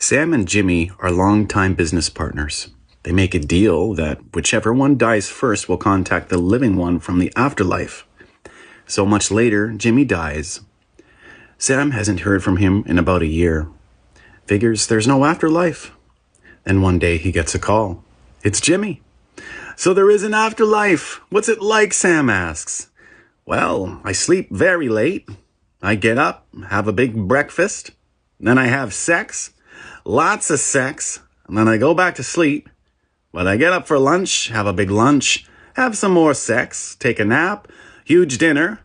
Sam and Jimmy are longtime business partners. They make a deal that whichever one dies first will contact the living one from the afterlife. So much later, Jimmy dies. Sam hasn't heard from him in about a year. Figures there's no afterlife. Then one day he gets a call. It's Jimmy. So there is an afterlife. What's it like, Sam asks. Well, I sleep very late. I get up, have a big breakfast. Then I have sex. Lots of sex. And then I go back to sleep. But I get up for lunch, have a big lunch, have some more sex, take a nap, huge dinner,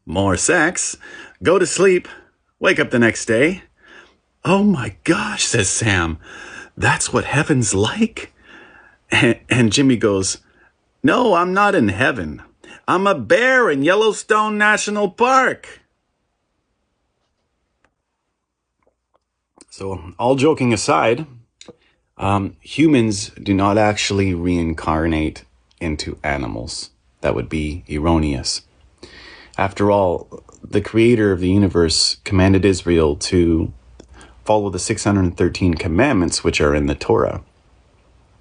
more sex, go to sleep, wake up the next day. Oh my gosh, says Sam. That's what heaven's like? And Jimmy goes, no, I'm not in heaven. I'm a bear in Yellowstone National Park. So, all joking aside, humans do not actually reincarnate into animals. That would be erroneous. After all, the creator of the universe commanded Israel to follow the 613 commandments which are in the Torah.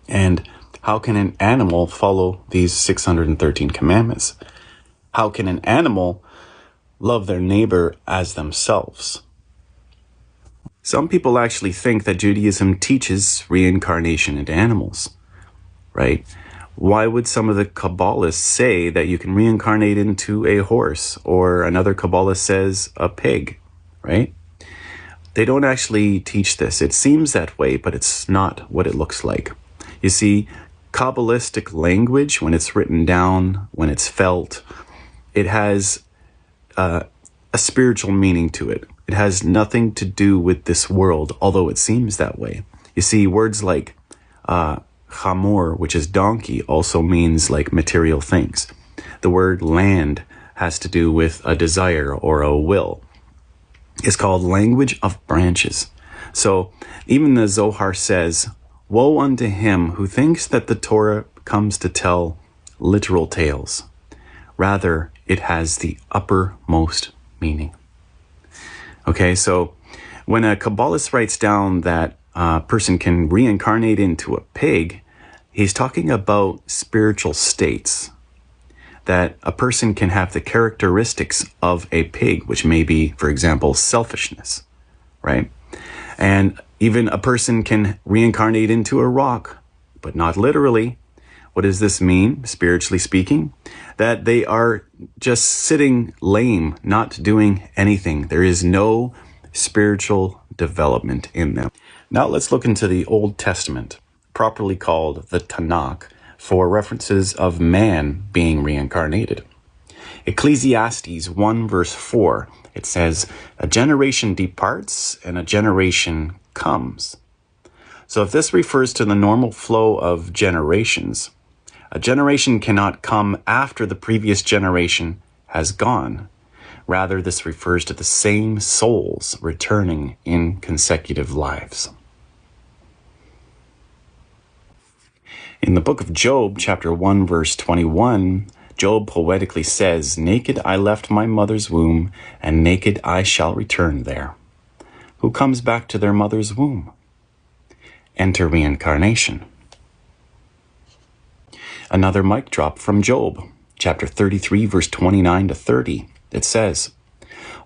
And how can an animal follow these 613 commandments? How can an animal love their neighbor as themselves? Some people actually think that Judaism teaches reincarnation into animals, right? Why would some of the Kabbalists say that you can reincarnate into a horse, or another Kabbalist says a pig, right? They don't actually teach this. It seems that way, but it's not what it looks like. You see, Kabbalistic language, when it's written down, when it's felt, it has a spiritual meaning to it. It has nothing to do with this world, although it seems that way. You see, words like chamor, which is donkey, also means like material things. The word land has to do with a desire or a will. It's called language of branches. So even the Zohar says, woe unto him who thinks that the Torah comes to tell literal tales. Rather, it has the uppermost meaning. Okay, so when a Kabbalist writes down that a person can reincarnate into a pig, he's talking about spiritual states. That a person can have the characteristics of a pig, which may be, for example, selfishness, right? And even a person can reincarnate into a rock, but not literally. What does this mean, spiritually speaking? That they are just sitting lame, not doing anything. There is no spiritual development in them. Now let's look into the Old Testament, properly called the Tanakh, for references of man being reincarnated. Ecclesiastes 1 verse 4, it says, a generation departs and a generation comes. So if this refers to the normal flow of generations, a generation cannot come after the previous generation has gone. Rather, this refers to the same souls returning in consecutive lives. In the book of Job, chapter 1, verse 21, Job poetically says, naked I left my mother's womb, and naked I shall return there. Who comes back to their mother's womb? Enter reincarnation. Another mic drop from Job, chapter 33, verse 29 to 30. It says,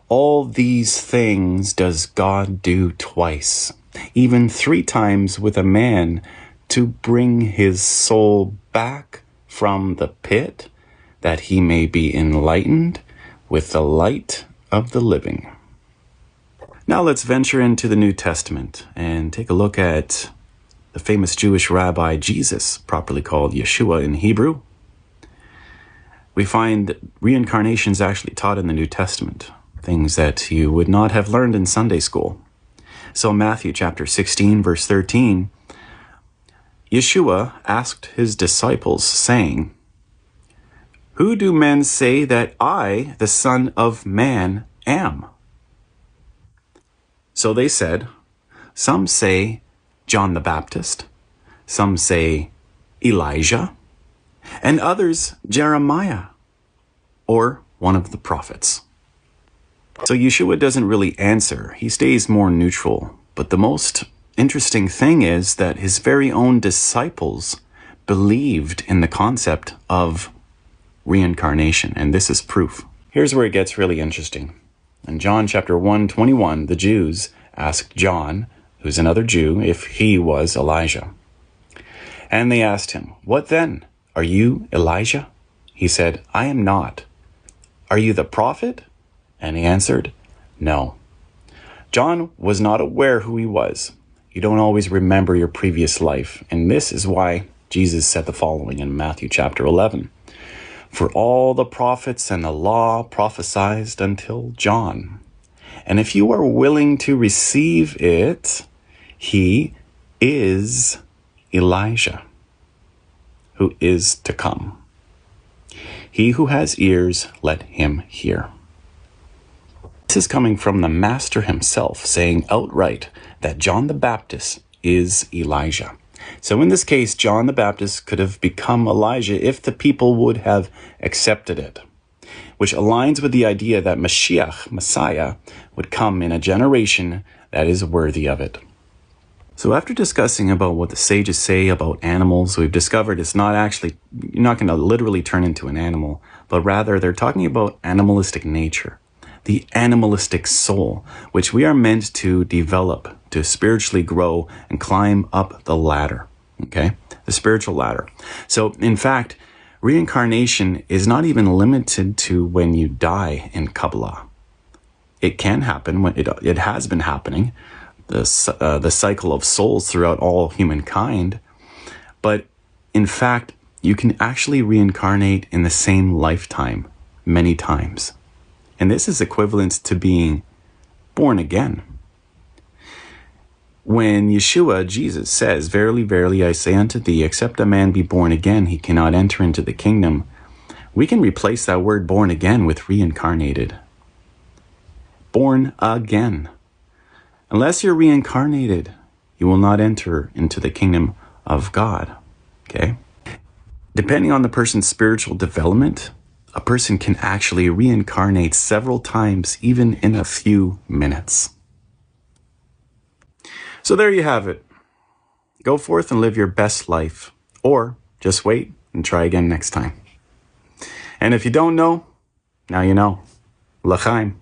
all these things does God do twice, even 3 times with a man, to bring his soul back from the pit, that he may be enlightened with the light of the living. Now let's venture into the New Testament and take a look at the famous Jewish rabbi Jesus, properly called Yeshua in Hebrew. We find that reincarnation is actually taught in the New Testament, things that you would not have learned in Sunday school. So Matthew chapter 16, verse 13, Yeshua asked his disciples, saying, who do men say that I, the Son of Man, am? So they said, some say John the Baptist, some say Elijah, and others Jeremiah, or one of the prophets. So Yeshua doesn't really answer. He stays more neutral, but the most interesting thing is that his very own disciples believed in the concept of reincarnation, and this is proof. Here's where it gets really interesting. In John chapter 1:21, the Jews asked John, who's another Jew, if he was Elijah. And they asked him, "What then? Are you Elijah?" He said, "I am not." "Are you the prophet?" And he answered, "No." John was not aware who he was. You don't always remember your previous life, and this is why Jesus said the following in Matthew chapter 11. "For all the prophets and the law prophesied until John. And if you are willing to receive it, he is Elijah, who is to come. He who has ears, let him hear." This is coming from the Master himself, saying outright that John the Baptist is Elijah. So in this case, John the Baptist could have become Elijah if the people would have accepted it, which aligns with the idea that Mashiach, Messiah, would come in a generation that is worthy of it. So after discussing about what the sages say about animals, we've discovered it's not actually, you're not going to literally turn into an animal, but rather they're talking about animalistic nature, the animalistic soul, which we are meant to develop, to spiritually grow and climb up the ladder, okay? The spiritual ladder. So in fact, reincarnation is not even limited to when you die in Kabbalah. It can happen, when it has been happening, the cycle of souls throughout all humankind. But in fact, you can actually reincarnate in the same lifetime many times. And this is equivalent to being born again. When Yeshua, Jesus, says, "Verily, verily, I say unto thee, except a man be born again, he cannot enter into the kingdom," we can replace that word born again with reincarnated. Born again. Unless you're reincarnated, you will not enter into the kingdom of God. Okay? Depending on the person's spiritual development, a person can actually reincarnate several times, even in a few minutes. So there you have it. Go forth and live your best life, or just wait and try again next time. And if you don't know, now you know. L'chaim.